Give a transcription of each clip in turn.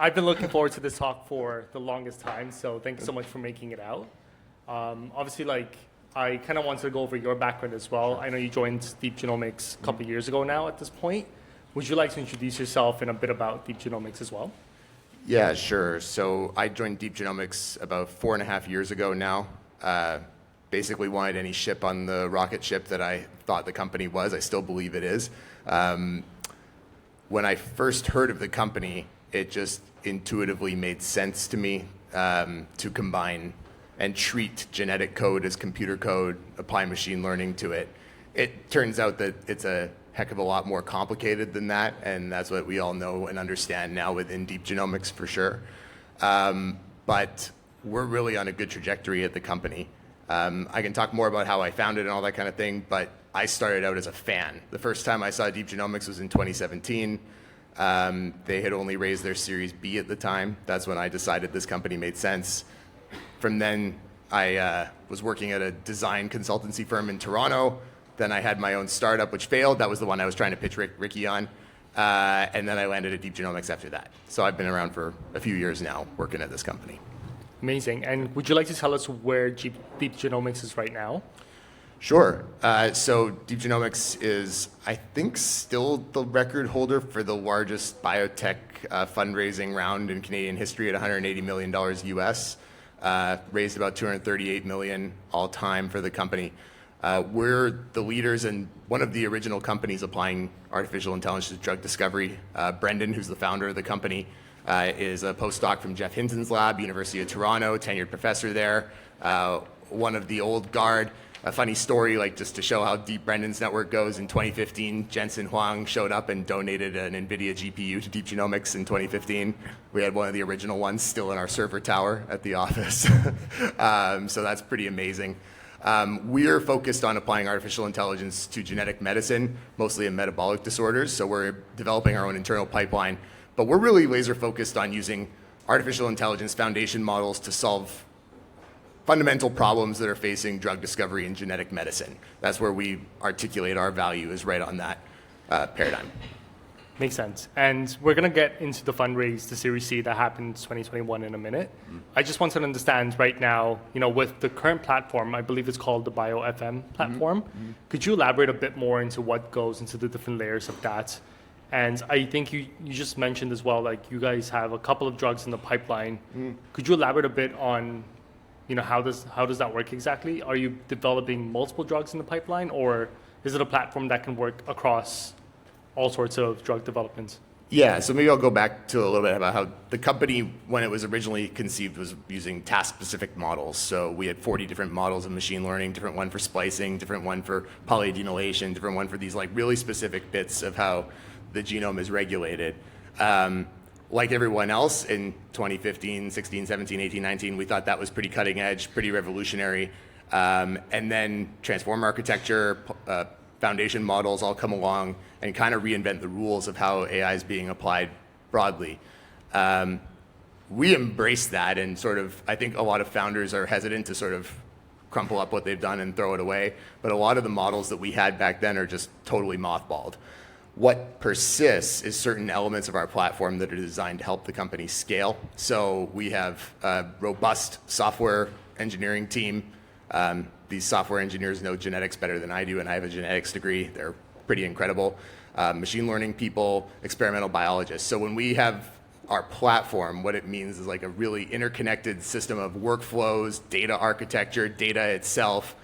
I've been looking forward to this talk for the longest time, so thanks so much for making it out. Obviously, I kind of wanted to go over your background as well. I know you joined Deep Genomics a couple of years ago now at this point. Would you like to introduce yourself and a bit about Deep Genomics as well? Yeah, sure. So I joined Deep Genomics about 4.5 years ago now. Basically wanted any ship on the rocket ship that I thought the company was. I still believe it is. When I first heard of the company, it just intuitively made sense to me to combine and treat genetic code as computer code, apply machine learning to it. It turns out that it's a heck of a lot more complicated than that, and that's what we all know and understand now within Deep Genomics for sure. But we're really on a good trajectory at the company. I can talk more about how I found it and all that kind of thing, but I started out as a fan. The first time I saw Deep Genomics was in 2017. They had only raised their Series B at the time. That's when I decided this company made sense. From then, I was working at a design consultancy firm in Toronto. Then I had my own startup, which failed. That was the one I was trying to pitch Ricky on. And then I landed at Deep Genomics after that. So I've been around for a few years now working at this company. Amazing. And would you like to tell us where Deep Genomics is right now? Sure. So Deep Genomics is, I think, still the record holder for the largest biotech fundraising round in Canadian history at $180 million US. Raised about $238 million all time for the company. We're the leaders and one of the original companies applying artificial intelligence to drug discovery. Brendan, who's the founder of the company, is a postdoc from Jeff Hinton's lab, University of Toronto, tenured professor there. One of the old guard. A funny story, just to show how deep Brendan's network goes, in 2015, Jensen Huang showed up and donated an NVIDIA GPU to Deep Genomics in 2015. We had one of the original ones still in our server tower at the office. So that's pretty amazing. We're focused on applying artificial intelligence to genetic medicine, mostly in metabolic disorders. So we're developing our own internal pipeline. But we're really laser focused on using artificial intelligence foundation models to solve fundamental problems that are facing drug discovery in genetic medicine. That's where we articulate our value, is right on that paradigm. Makes sense. And we're going to get into the fundraise, the Series C that happened in 2021 in a minute. I just want to understand right now, with the current platform, I believe it's called the BioFM platform. Could you elaborate a bit more into what goes into the different layers of that? And I think you just mentioned as well, you guys have a couple of drugs in the pipeline. Could you elaborate a bit on how does that work exactly? Are you developing multiple drugs in the pipeline, or is it a platform that can work across all sorts of drug developments? Yeah, so maybe I'll go back to a little bit about how the company, when it was originally conceived, was using task-specific models. So we had 40 different models of machine learning, different one for splicing, different one for polyadenylation, different one for these really specific bits of how the genome is regulated. Like everyone else in 2015, 16, 17, 18, 19, we thought that was pretty cutting edge, pretty revolutionary. And then transform architecture, foundation models all come along and kind of reinvent the rules of how AI is being applied broadly. We embrace that, and I think a lot of founders are hesitant to sort of crumple up what they've done and throw it away. But a lot of the models that we had back then are just totally mothballed. What persists is certain elements of our platform that are designed to help the company scale. So we have a robust software engineering team. These software engineers know genetics better than I do, and I have a genetics degree. They're pretty incredible. Machine learning people, experimental biologists. So when we have our platform, what it means is a really interconnected system of workflows, data architecture, data itself,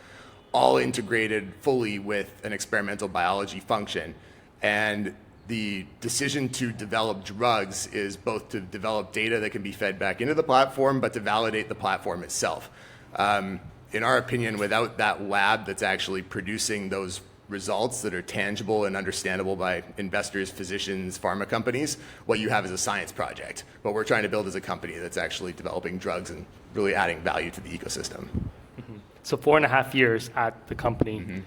all integrated fully with an experimental biology function. And the decision to develop drugs is both to develop data that can be fed back into the platform, but to validate the platform itself. In our opinion, without that lab that's actually producing those results that are tangible and understandable by investors, physicians, pharma companies, what you have is a science project. What we're trying to build is a company that's actually developing drugs and really adding value to the ecosystem. So 4.5 years at the company.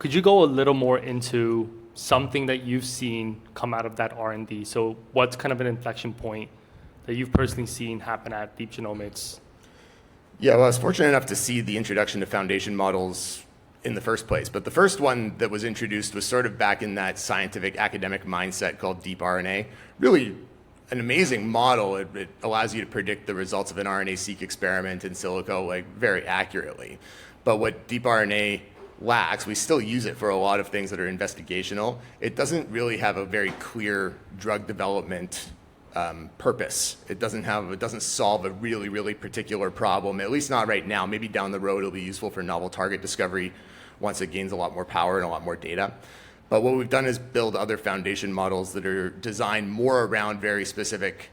Could you go a little more into something that you've seen come out of that R&D? So what's kind of an inflection point that you've personally seen happen at Deep Genomics? Yeah, well, I was fortunate enough to see the introduction to foundation models in the first place. But the first one that was introduced was sort of back in that scientific academic mindset called deep RNA. Really an amazing model. It allows you to predict the results of an RNA-seq experiment in silico like very accurately. But what deep RNA lacks, we still use it for a lot of things that are investigational. It doesn't really have a very clear drug development purpose. It doesn't solve a really, really particular problem, at least not right now. Maybe down the road it'll be useful for novel target discovery once it gains a lot more power and a lot more data. But what we've done is build other foundation models that are designed more around very specific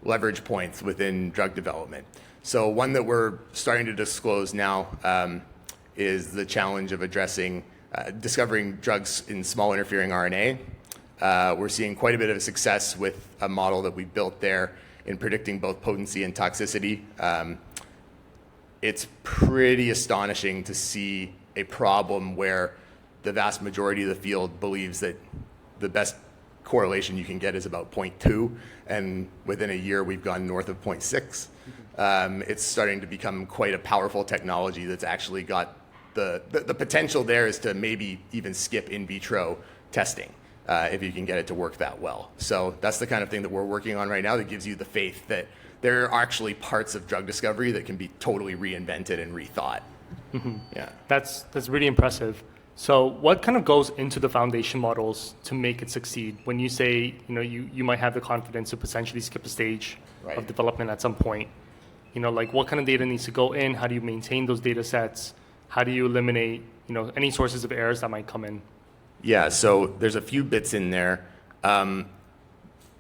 leverage points within drug development. So one that we're starting to disclose now is the challenge of discovering drugs in small interfering RNA. We're seeing quite a bit of success with a model that we built there in predicting both potency and toxicity. It's pretty astonishing to see a problem where the vast majority of the field believes that the best correlation you can get is about 0.2, and within a year we've gone north of 0.6. It's starting to become quite a powerful technology that's actually got the potential there is to maybe even skip in vitro testing if you can get it to work that well. So that's the kind of thing that we're working on right now that gives you the faith that there are actually parts of drug discovery that can be totally reinvented and rethought. Yeah. That's really impressive. So what kind of goes into the foundation models to make it succeed? When you say, you might have the confidence to potentially skip a stage Right. of development at some point, like what kind of data needs to go in? How do you maintain those data sets? How do you eliminate, any sources of errors that might come in? Yeah, so there's a few bits in there.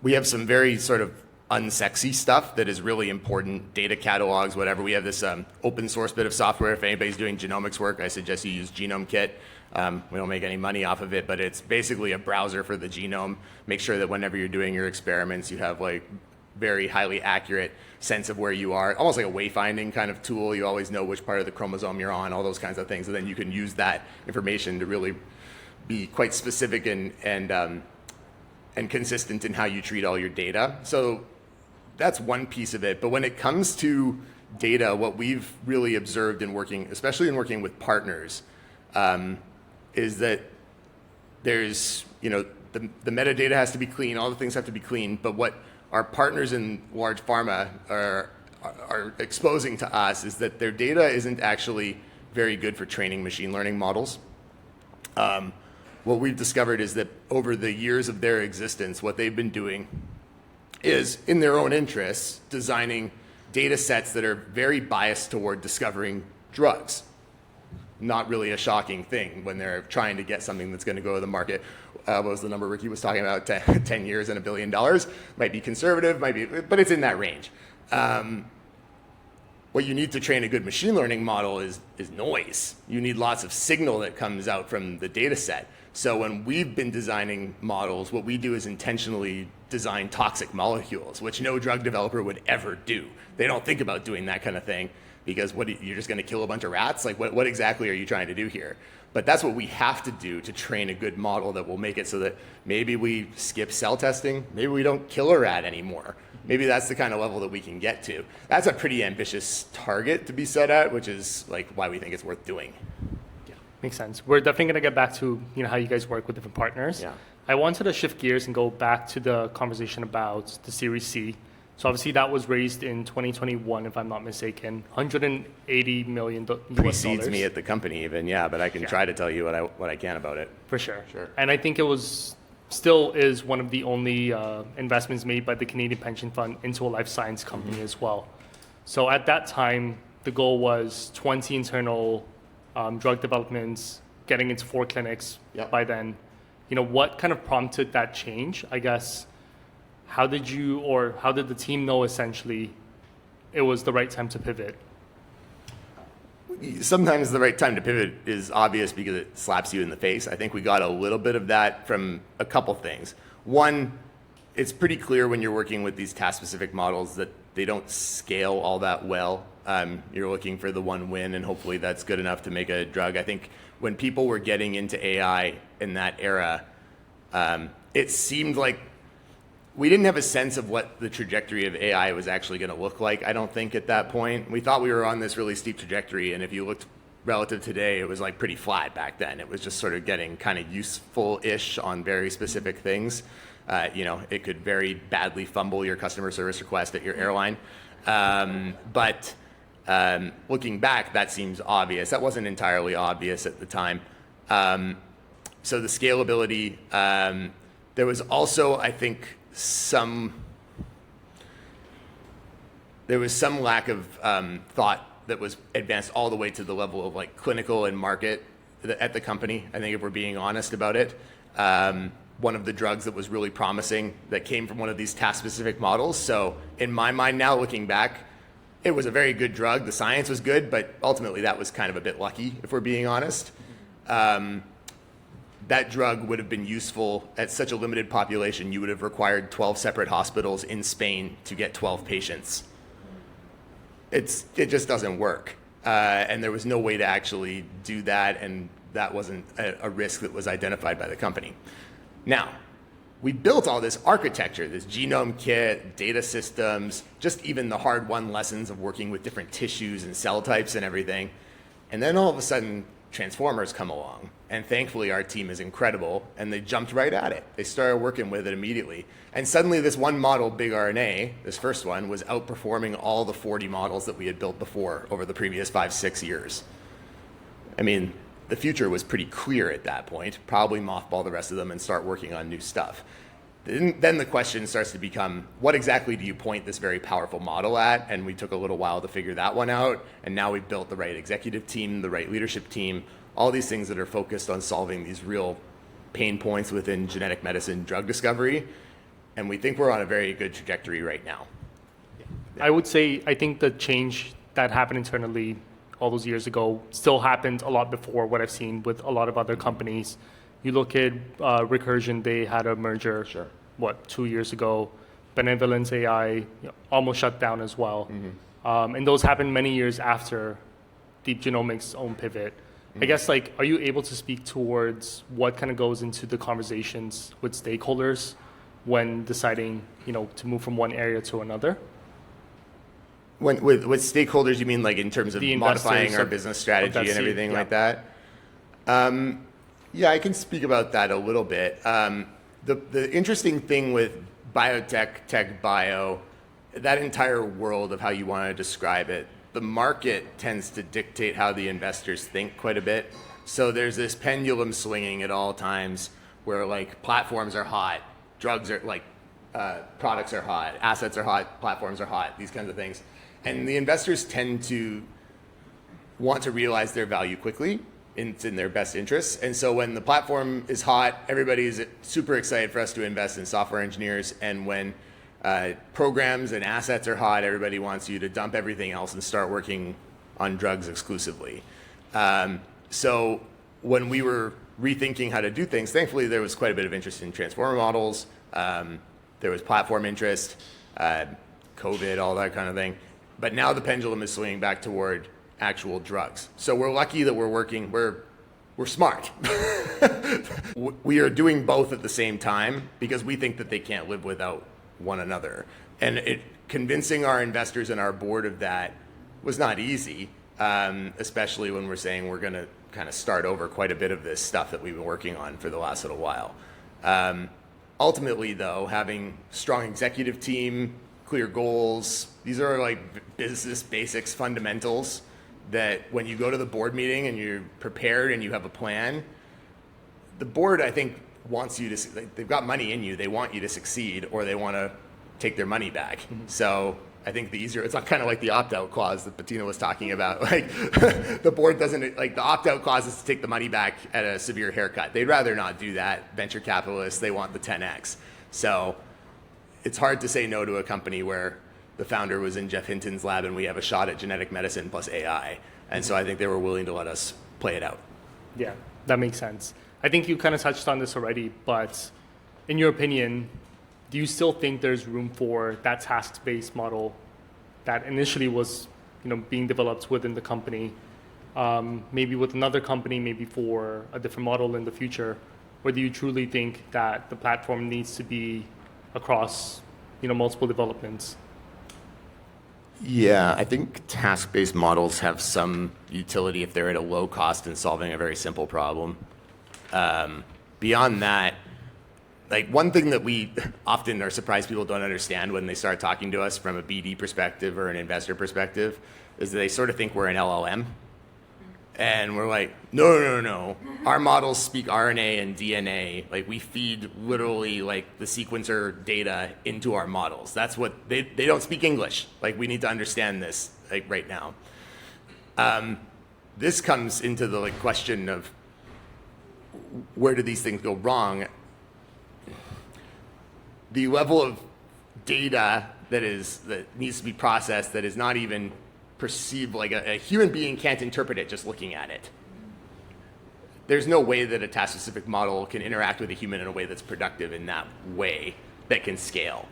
We have some very sort of unsexy stuff that is really important, data catalogs, whatever. We have this open source bit of software. If anybody's doing genomics work, I suggest you use Genome Kit. We don't make any money off of it, but it's basically a browser for the genome. Make sure that whenever you're doing your experiments, you have like very highly accurate sense of where you are, almost like a wayfinding kind of tool. You always know which part of the chromosome you're on, all those kinds of things, and then you can use that information to really be quite specific and consistent in how you treat all your data. So that's one piece of it. But when it comes to data, what we've really observed in working, especially in working with partners, is that there's, the metadata has to be clean, all the things have to be clean, but what our partners in large pharma are exposing to us is that their data isn't actually very good for training machine learning models. What we've discovered is that over the years of their existence, what they've been doing is, in their own interests, designing data sets that are very biased toward discovering drugs. Not really a shocking thing when they're trying to get something that's going to go to the market. What was the number Ricky was talking about? 10 years and $1 billion. Might be conservative, but it's in that range. What you need to train a good machine learning model is noise. You need lots of signal that comes out from the data set. So when we've been designing models, what we do is intentionally design toxic molecules, which no drug developer would ever do. They don't think about doing that kind of thing because you're just going to kill a bunch of rats? Like what exactly are you trying to do here? But that's what we have to do to train a good model that will make it so that maybe we skip cell testing, maybe we don't kill a rat anymore. Maybe that's the kind of level that we can get to. That's a pretty ambitious target to be set at, which is like why we think it's worth doing. Yeah, makes sense. We're definitely going to get back to how you guys work with different partners. Yeah. I wanted to shift gears and go back to the conversation about the Series C. So obviously that was raised in 2021, if I'm not mistaken, $180 million US Precedes dollars. me at the company even, yeah, but I can try to tell you what I can about it. For sure. Sure. And I think it still is one of the only investments made by the Canadian Pension Fund into a life science company as well. So at that time, the goal was 20 internal drug developments, getting into 4 clinics by then. What kind of prompted that change? I guess, how did the team know essentially it was the right time to pivot? Sometimes the right time to pivot is obvious because it slaps you in the face. I think we got a little bit of that from a couple things. One, it's pretty clear when you're working with these task-specific models that they don't scale all that well. You're looking for the one win, and hopefully that's good enough to make a drug. I think when people were getting into AI in that era, it seemed like we didn't have a sense of what the trajectory of AI was actually going to look like, I don't think, at that point. We thought we were on this really steep trajectory, and if you looked relative to today, it was like pretty flat back then. It was just sort of getting kind of useful-ish on very specific things. It could very badly fumble your customer service request at your airline. But looking back, that seems obvious. That wasn't entirely obvious at the time. So the scalability, there was also, I think, some lack of thought that was advanced all the way to the level of like clinical and market at the company. I think if we're being honest about it, one of the drugs that was really promising that came from one of these task-specific models. So in my mind now, looking back, it was a very good drug. The science was good, but ultimately that was kind of a bit lucky, if we're being honest. That drug would have been useful at such a limited population. You would have required 12 separate hospitals in Spain to get 12 patients. It just doesn't work. And there was no way to actually do that, and that wasn't a risk that was identified by the company. Now, we built all this architecture, this genome kit, data systems, just even the hard-won lessons of working with different tissues and cell types and everything. And then all of a sudden, transformers come along. And thankfully, our team is incredible, and they jumped right at it. They started working with it immediately. And suddenly, this one model, Big RNA, this first one, was outperforming all the 40 models that we had built before over the previous 5-6 years. I mean, the future was pretty clear at that point. Probably mothball the rest of them and start working on new stuff. Then the question starts to become, what exactly do you point this very powerful model at? And we took a little while to figure that one out. And now we've built the right executive team, the right leadership team, all these things that are focused on solving these real pain points within genetic medicine drug discovery. And we think we're on a very good trajectory right now. I would say, I think the change that happened internally all those years ago still happened a lot before what I've seen with a lot of other companies. You look at Recursion, they had a merger, 2 years ago. Benevolence AI almost shut down as well. And those happened many years after Deep Genomics' own pivot. I guess, are you able to speak towards what kind of goes into the conversations with stakeholders when deciding, to move from one area to another? With stakeholders, you mean in terms of modifying our business strategy and everything like that? Yeah, I can speak about that a little bit. The interesting thing with biotech, tech bio, that entire world of how you want to describe it, the market tends to dictate how the investors think quite a bit. So there's this pendulum swinging at all times where platforms are hot, drugs are products are hot, assets are hot, platforms are hot, these kinds of things. And the investors tend to want to realize their value quickly. It's in their best interests. And so when the platform is hot, everybody's super excited for us to invest in software engineers. And when programs and assets are hot, everybody wants you to dump everything else and start working on drugs exclusively. So when we were rethinking how to do things, thankfully there was quite a bit of interest in transformer models. There was platform interest, COVID, all that kind of thing. But now the pendulum is swinging back toward actual drugs. So we're lucky that we're smart. We are doing both at the same time because we think that they can't live without one another. And convincing our investors and our board of that was not easy, especially when we're saying we're going to kind of start over quite a bit of this stuff that we've been working on for the last little while. Ultimately, though, having strong executive team, clear goals, these are business basics, fundamentals that when you go to the board meeting and you're prepared and you have a plan, the board, I think, wants you to, they've got money in you, they want you to succeed or they want to take their money back. So I think it's not kind of like the opt-out clause that Bettina was talking about. The board doesn't, the opt-out clause is to take the money back at a severe haircut. They'd rather not do that. Venture capitalists, they want the 10x. So it's hard to say no to a company where the founder was in Jeff Hinton's lab and we have a shot at genetic medicine plus AI. And so I think they were willing to let us play it out. Yeah, that makes sense. I think you kind of touched on this already, but in your opinion, do you still think there's room for that task-based model that initially was being developed within the company, maybe with another company, maybe for a different model in the future? Or do you truly think that the platform needs to be across multiple developments? Yeah, I think task-based models have some utility if they're at a low cost in solving a very simple problem. Beyond that, like one thing that we often are surprised people don't understand when they start talking to us from a BD perspective or an investor perspective is that they sort of think we're an LLM. And we're like, no. Our models speak RNA and DNA. Like we feed literally like the sequencer data into our models. That's what they don't speak English. Like we need to understand this like right now. This comes into the like question of where do these things go wrong? The level of data that needs to be processed that is not even perceived, like a human being can't interpret it just looking at it. There's no way that a task-specific model can interact with a human in a way that's productive in that way that can scale.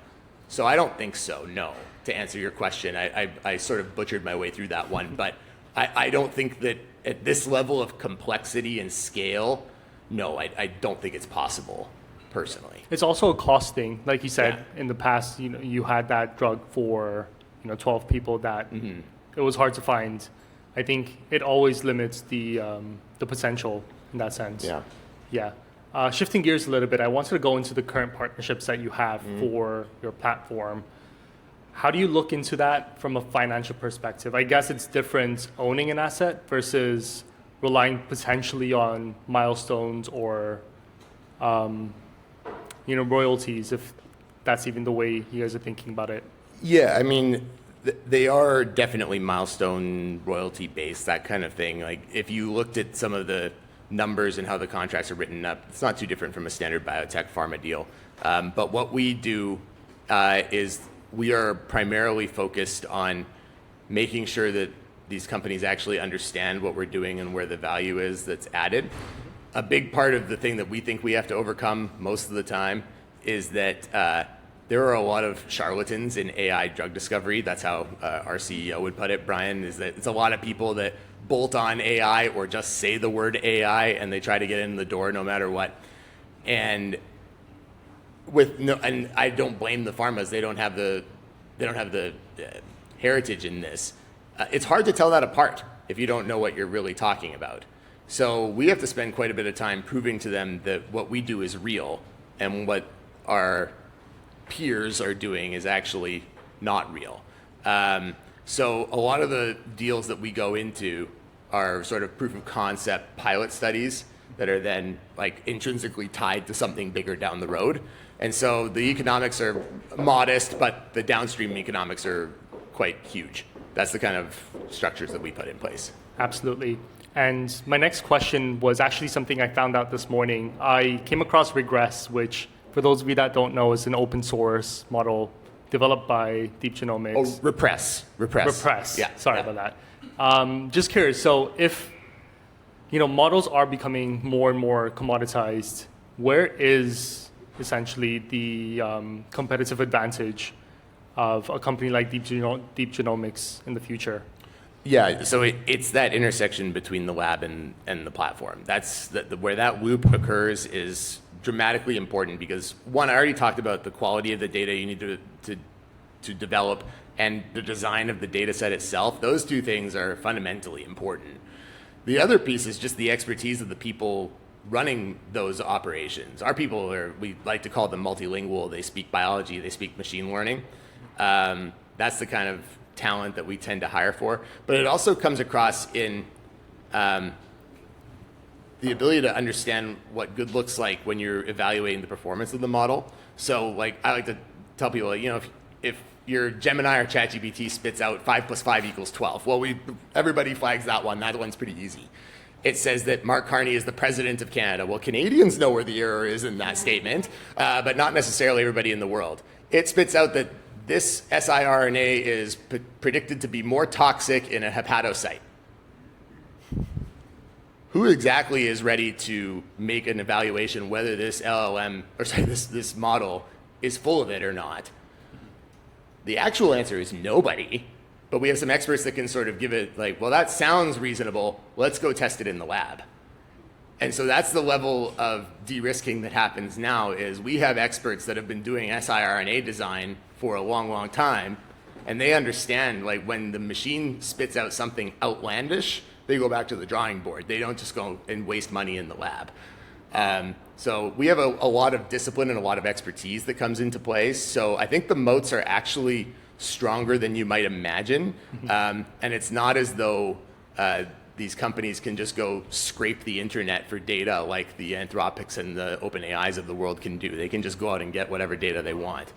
So I don't think so, no. To answer your question, I sort of butchered my way through that one, but I don't think that at this level of complexity and scale, no, I don't think it's possible, personally. It's also a cost thing. Like you said, Yeah. in the past, you had that drug for 12 people that it was hard to find. I think it always limits the potential in that sense. Yeah. Shifting gears a little bit, I wanted to go into the current partnerships that you have for your platform. How do you look into that from a financial perspective? I guess it's different owning an asset versus relying potentially on milestones or royalties, if that's even the way you guys are thinking about it. Yeah, I mean, they are definitely milestone royalty based, that kind of thing. Like if you looked at some of the numbers and how the contracts are written up, it's not too different from a standard biotech pharma deal. But what we do is we are primarily focused on making sure that these companies actually understand what we're doing and where the value is that's added. A big part of the thing that we think we have to overcome most of the time is that there are a lot of charlatans in AI drug discovery. That's how our CEO would put it, Brian, is that it's a lot of people that bolt on AI or just say the word AI and they try to get in the door no matter what. And and I don't blame the pharmas. They don't have the heritage in this. It's hard to tell that apart if you don't know what you're really talking about. So we have to spend quite a bit of time proving to them that what we do is real and what our peers are doing is actually not real. So a lot of the deals that we go into are sort of proof of concept pilot studies that are then like intrinsically tied to something bigger down the road. And so the economics are modest, but the downstream economics are quite huge. That's the kind of structures that we put in place. Absolutely. And my next question was actually something I found out this morning. I came across Regress, which, for those of you that don't know, is an open source model developed by Deep Genomics. Oh, Repress. Yeah, sorry about that. Just curious, so if models are becoming more and more commoditized, where is essentially the competitive advantage of a company like Deep Genomics in the future? Yeah, so it's that intersection between the lab and the platform. That's where that loop occurs is dramatically important because, one, I already talked about the quality of the data you need to develop and the design of the data set itself. Those two things are fundamentally important. The other piece is just the expertise of the people running those operations. Our people we like to call them multilingual. They speak biology, they speak machine learning. That's the kind of talent that we tend to hire for. But it also comes across in the ability to understand what good looks like when you're evaluating the performance of the model. So like I like to tell people, if your Gemini or ChatGPT spits out 5 + 5 = 12, well, everybody flags that one. That one's pretty easy. It says that Mark Carney is the president of Canada. Well, Canadians know where the error is in that statement, but not necessarily everybody in the world. It spits out that this siRNA is predicted to be more toxic in a hepatocyte. Who exactly is ready to make an evaluation whether this this model is full of it or not? The actual answer is nobody, but we have some experts that can sort of give it like, well, that sounds reasonable. Let's go test it in the lab. And so that's the level of de-risking that happens now is we have experts that have been doing siRNA design for a long, long time, And they understand, like, when the machine spits out something outlandish, they go back to the drawing board. They don't just go and waste money in the lab. So we have a lot of discipline and a lot of expertise that comes into play. So I think the moats are actually stronger than you might imagine. And it's not as though these companies can just go scrape the internet for data like the Anthropics and the OpenAIs of the world can do. They can just go out and get whatever data they want.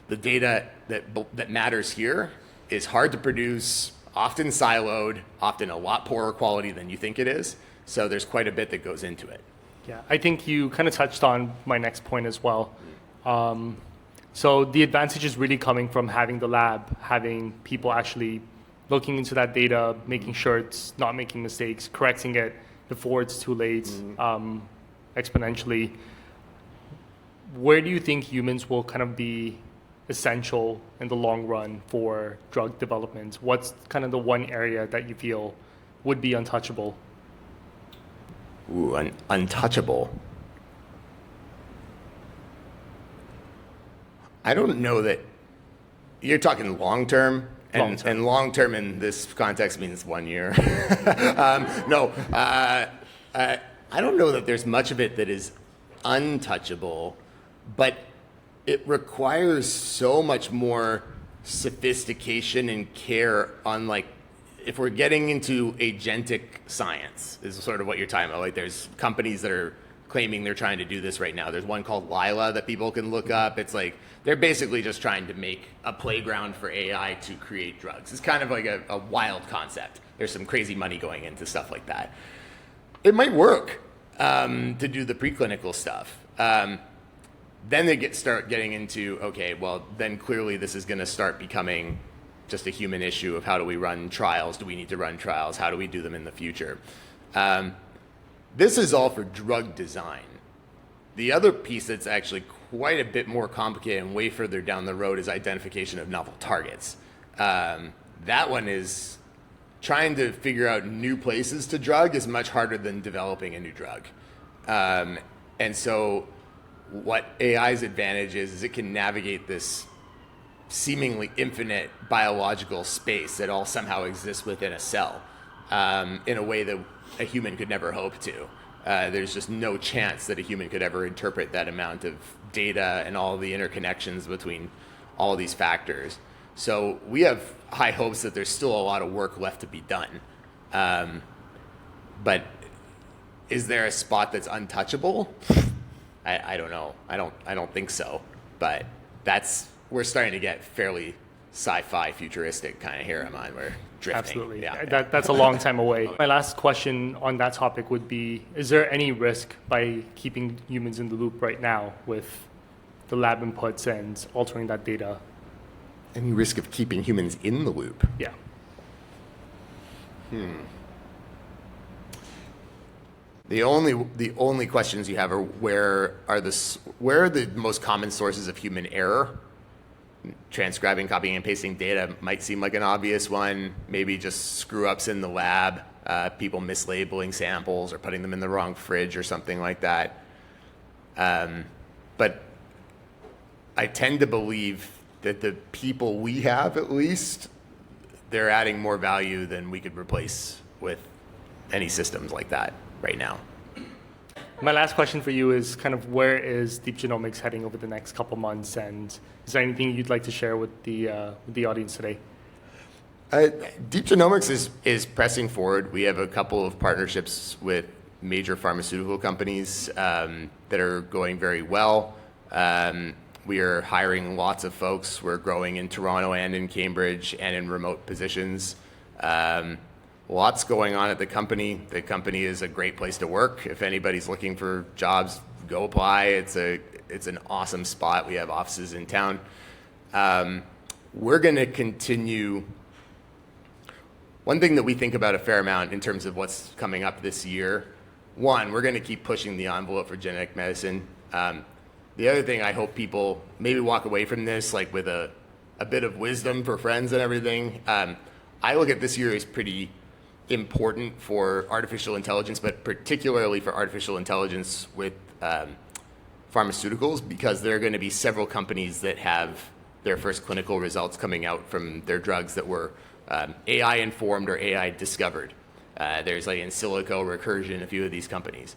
The data that matters here is hard to produce, often siloed, often a lot poorer quality than you think it is. So there's quite a bit that goes into it. Yeah, I think you kind of touched on my next point as well. So the advantage is really coming from having the lab, having people actually looking into that data, making sure it's not making mistakes, correcting it before it's too late, exponentially. Where do you think humans will kind of be essential in the long run for drug development? What's kind of the one area that you feel would be untouchable? Ooh, untouchable. I don't know that you're talking long term. And long term in this context means 1 year. I don't know that there's much of it that is untouchable, but it requires so much more sophistication and care on, like, if we're getting into agentic science is sort of what you're talking about. Like, there's companies that are claiming they're trying to do this right now. There's one called Lila that people can look up. It's like they're basically just trying to make a playground for AI to create drugs. It's kind of like a wild concept. There's some crazy money going into stuff like that. It might work to do the preclinical stuff. Then they start getting into, okay, well, then clearly this is going to start becoming just a human issue of how do we run trials? Do we need to run trials? How do we do them in the future? This is all for drug design. The other piece that's actually quite a bit more complicated and way further down the road is identification of novel targets. That one is trying to figure out new places to drug is much harder than developing a new drug. And so what AI's advantage is it can navigate this seemingly infinite biological space that all somehow exists within a cell in a way that a human could never hope to. There's just no chance that a human could ever interpret that amount of data and all the interconnections between all these factors. So we have high hopes that there's still a lot of work left to be done. But is there a spot that's untouchable? I don't know. I don't think so. But we're starting to get fairly sci-fi futuristic kind of here, Aman. We're drifting. Absolutely. Yeah. That's a long time away. My last question on that topic would be, is there any risk by keeping humans in the loop right now with the lab inputs and altering that data? Any risk of keeping humans in the loop? Yeah. The only questions you have are where are the most common sources of human error? Transcribing, copying, and pasting data might seem like an obvious one. Maybe just screw ups in the lab, people mislabeling samples or putting them in the wrong fridge or something like that. But I tend to believe that the people we have, at least, they're adding more value than we could replace with any systems like that right now. My last question for you is kind of where is Deep Genomics heading over the next couple months, and is there anything you'd like to share with the audience today? Deep Genomics is pressing forward. We have a couple of partnerships with major pharmaceutical companies that are going very well. We are hiring lots of folks. We're growing in Toronto and in Cambridge and in remote positions. Lots going on at the company. The company is a great place to work. If anybody's looking for jobs, go apply. It's an awesome spot. We have offices in town. We're going to continue. One thing that we think about a fair amount in terms of what's coming up this year, one, we're going to keep pushing the envelope for genetic medicine. The other thing I hope people maybe walk away from this like with a bit of wisdom for friends and everything. I look at this year as pretty important for artificial intelligence, but particularly for artificial intelligence with pharmaceuticals, because there are going to be several companies that have their first clinical results coming out from their drugs that were AI informed or AI discovered. There's like in silico, Recursion, a few of these companies.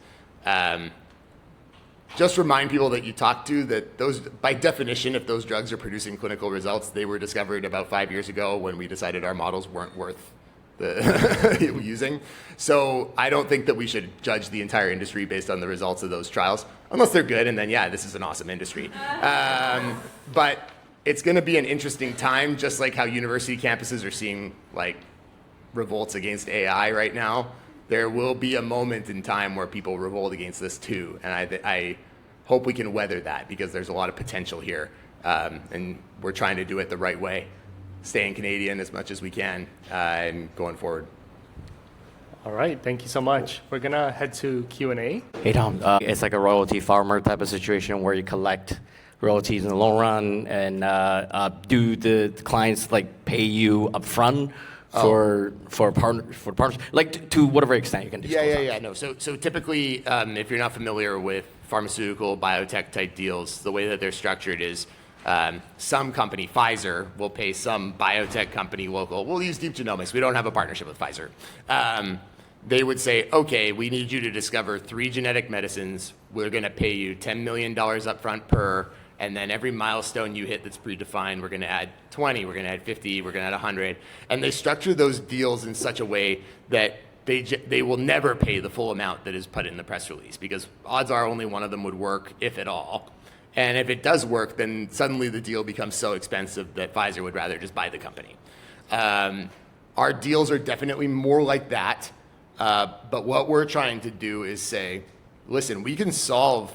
Just remind people that you talk to that those, by definition, if those drugs are producing clinical results, they were discovered about 5 years ago when we decided our models weren't worth the using. So I don't think that we should judge the entire industry based on the results of those trials, unless they're good, and then yeah, this is an awesome industry. But it's going to be an interesting time, just like how university campuses are seeing like revolts against AI right now. There will be a moment in time where people revolt against this too, and I hope we can weather that because there's a lot of potential here, and we're trying to do it the right way, staying Canadian as much as we can, and going forward. All right, thank you so much. We're gonna head to Q&A. Hey Tom, it's like a royalty farmer type of situation where you collect royalties in the long run, and do the clients like pay you upfront for partners, like to whatever extent you can disclose? Yeah. No. So typically, if you're not familiar with pharmaceutical biotech type deals, the way that they're structured is some company, Pfizer, will pay some biotech company local. We'll use Deep Genomics. We don't have a partnership with Pfizer. They would say, okay, we need you to discover 3 genetic medicines. We're going to pay you $10 million upfront per. And then every milestone you hit that's predefined, we're going to add 20, we're going to add 50, we're going to add 100. And they structure those deals in such a way that they will never pay the full amount that is put in the press release, because odds are only one of them would work, if at all. And if it does work, then suddenly the deal becomes so expensive that Pfizer would rather just buy the company. Our deals are definitely more like that. But what we're trying to do is say, listen, we can solve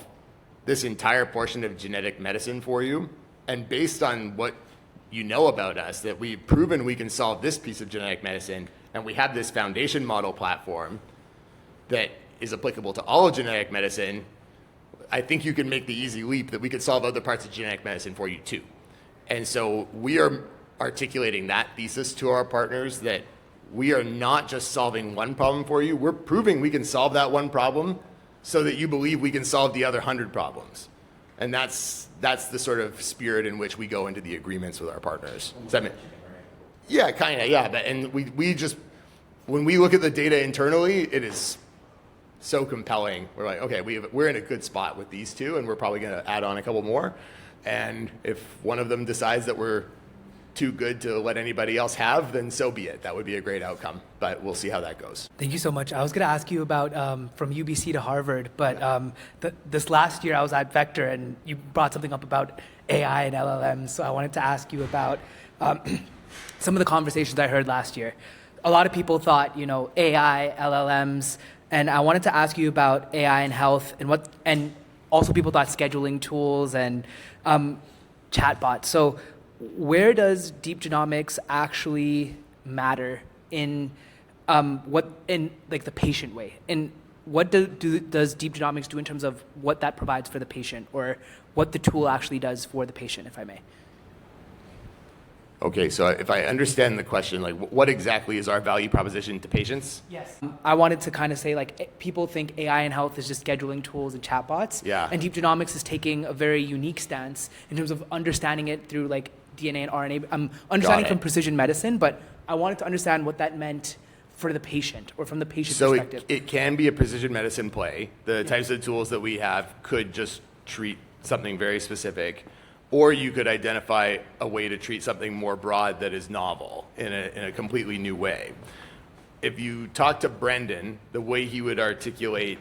this entire portion of genetic medicine for you, and based on what you know about us, that we've proven we can solve this piece of genetic medicine, and we have this foundation model platform that is applicable to all of genetic medicine, I think you can make the easy leap that we could solve other parts of genetic medicine for you too. And so we are articulating that thesis to our partners, that we are not just solving one problem for you, we're proving we can solve that one problem so that you believe we can solve the other 100 problems. And that's the sort of spirit in which we go into the agreements with our partners. Does that mean? Yeah, kind of, yeah. But, and we just, when we look at the data internally, it is so compelling. We're like, okay, we're in a good spot with these two, and we're probably going to add on a couple more. And if one of them decides that we're too good to let anybody else have, then so be it. That would be a great outcome, but we'll see how that goes. Thank you so much. I was going to ask you about from UBC to Harvard, but this last year I was at Vector, and you brought something up about AI and LLMs, so I wanted to ask you about some of the conversations I heard last year. A lot of people thought, AI, LLMs, and I wanted to ask you about AI and health, and also people thought scheduling tools and chatbots. So where does Deep Genomics actually matter in the patient way? And what does Deep Genomics do in terms of what that provides for the patient, or what the tool actually does for the patient, if I may? Okay, so if I understand the question, like what exactly is our value proposition to patients? Yes. I wanted to kind of say, like, people think AI and health is just scheduling tools and chatbots. Yeah. And Deep Genomics is taking a very unique stance in terms of understanding it through like DNA and RNA. I'm understanding from precision medicine, but I wanted to understand what that meant for the patient, or from the patient's perspective. So it can be a precision medicine play. The types of tools that we have could just treat something very specific, or you could identify a way to treat something more broad that is novel in a completely new way. If you talk to Brendan, the way he would articulate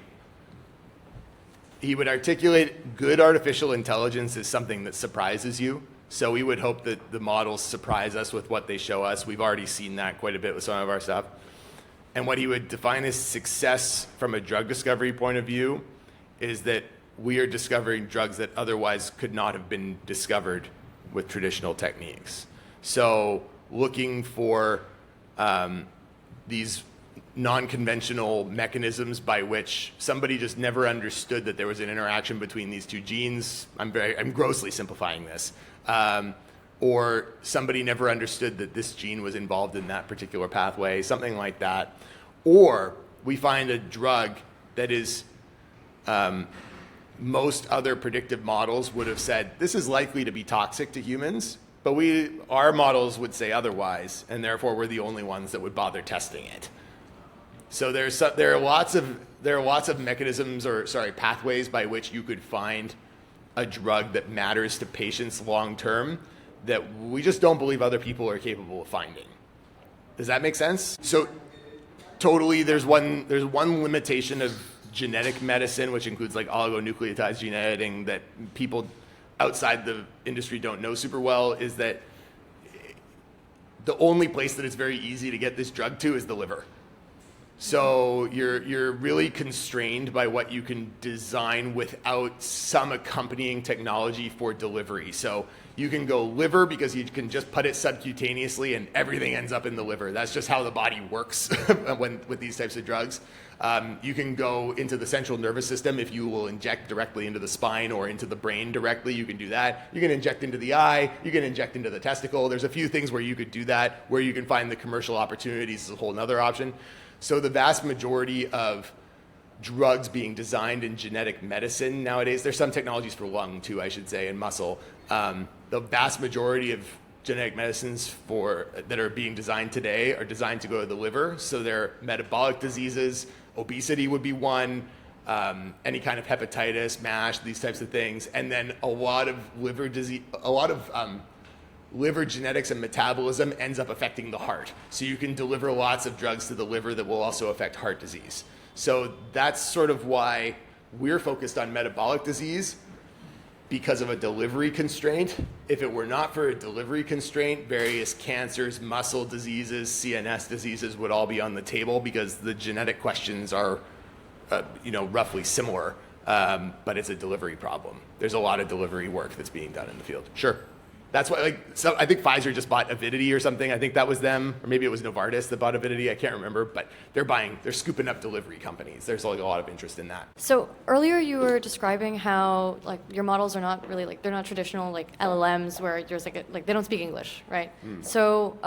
good artificial intelligence is something that surprises you. So we would hope that the models surprise us with what they show us. We've already seen that quite a bit with some of our stuff. And what he would define as success from a drug discovery point of view is that we are discovering drugs that otherwise could not have been discovered with traditional techniques. So looking for these non-conventional mechanisms by which somebody just never understood that there was an interaction between these two genes. I'm grossly simplifying this. Or somebody never understood that this gene was involved in that particular pathway, something like that. Or we find a drug that is, most other predictive models would have said, this is likely to be toxic to humans, But our models would say otherwise, and therefore we're the only ones that would bother testing it. So there are lots of mechanisms pathways by which you could find a drug that matters to patients long term that we just don't believe other people are capable of finding. Does that make sense? So totally, there's one limitation of genetic medicine, which includes like oligonucleotides gene editing, that people outside the industry don't know super well, is that the only place that it's very easy to get this drug to is the liver. So you're really constrained by what you can design without some accompanying technology for delivery. So you can go liver because you can just put it subcutaneously and everything ends up in the liver. That's just how the body works with these types of drugs. You can go into the central nervous system if you will inject directly into the spine or into the brain directly. You can do that. You can inject into the eye. You can inject into the testicle. There's a few things where you could do that, where you can find the commercial opportunities is a whole other option. So the vast majority of drugs being designed in genetic medicine nowadays, there's some technologies for lung too, I should say, and muscle. The vast majority of genetic medicines that are being designed today are designed to go to the liver. So they're metabolic diseases, obesity would be one, any kind of hepatitis, MASH, these types of things, and then a lot of liver disease, liver genetics and metabolism ends up affecting the heart. So you can deliver lots of drugs to the liver that will also affect heart disease. So that's sort of why we're focused on metabolic disease, because of a delivery constraint. If it were not for a delivery constraint, various cancers, muscle diseases, CNS diseases would all be on the table because the genetic questions are roughly similar, but it's a delivery problem. There's a lot of delivery work that's being done in the field. Sure. That's why, I think Pfizer just bought Avidity or something. I think that was them, or maybe it was Novartis that bought Avidity. I can't remember, but they're scooping up delivery companies. There's like a lot of interest in that. So earlier you were describing how like your models are not really they're not traditional like LLMs where there's like they don't speak English, right? So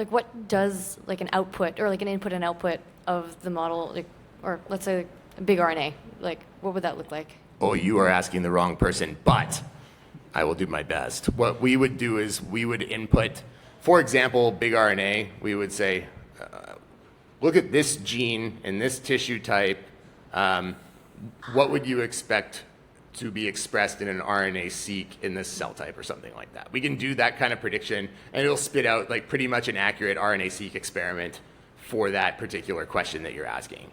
what does like an output or like an input and output of the model, or let's say a big RNA, what would that look like? Oh, you are asking the wrong person, but I will do my best. What we would do is we would input, for example, big RNA. We would say, look at this gene in this tissue type. What would you expect to be expressed in an RNA-seq in this cell type or something like that? We can do that kind of prediction, and it'll spit out like pretty much an accurate RNA-seq experiment for that particular question that you're asking.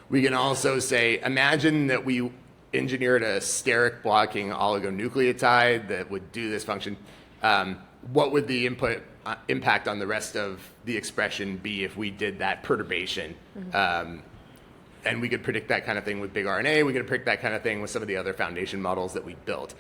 We can also say, imagine that we engineered a steric blocking oligonucleotide that would do this function. What would the impact on the rest of the expression be if we did that perturbation? And we could predict that kind of thing with big RNA. We could predict that kind of thing with some of the other foundation models that we built.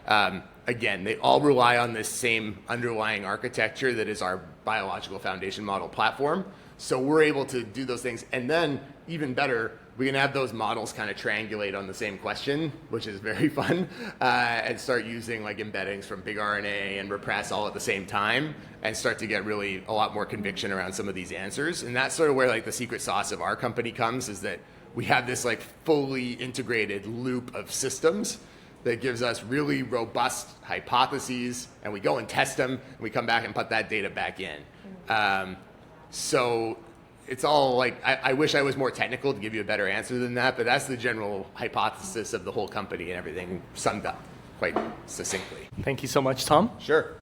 Again, they all rely on this same underlying architecture that is our biological foundation model platform. So we're able to do those things. And then, even better, we can have those models kind of triangulate on the same question, which is very fun, and start using like embeddings from big RNA and repress all at the same time, and start to get really a lot more conviction around some of these answers. And that's sort of where like the secret sauce of our company comes, is that we have this like fully integrated loop of systems that gives us really robust hypotheses, and we go and test them, and we come back and put that data back in. So it's all like, I wish I was more technical to give you a better answer than that, but that's the general hypothesis of the whole company and everything summed up quite succinctly. Thank you so much, Tom. Sure.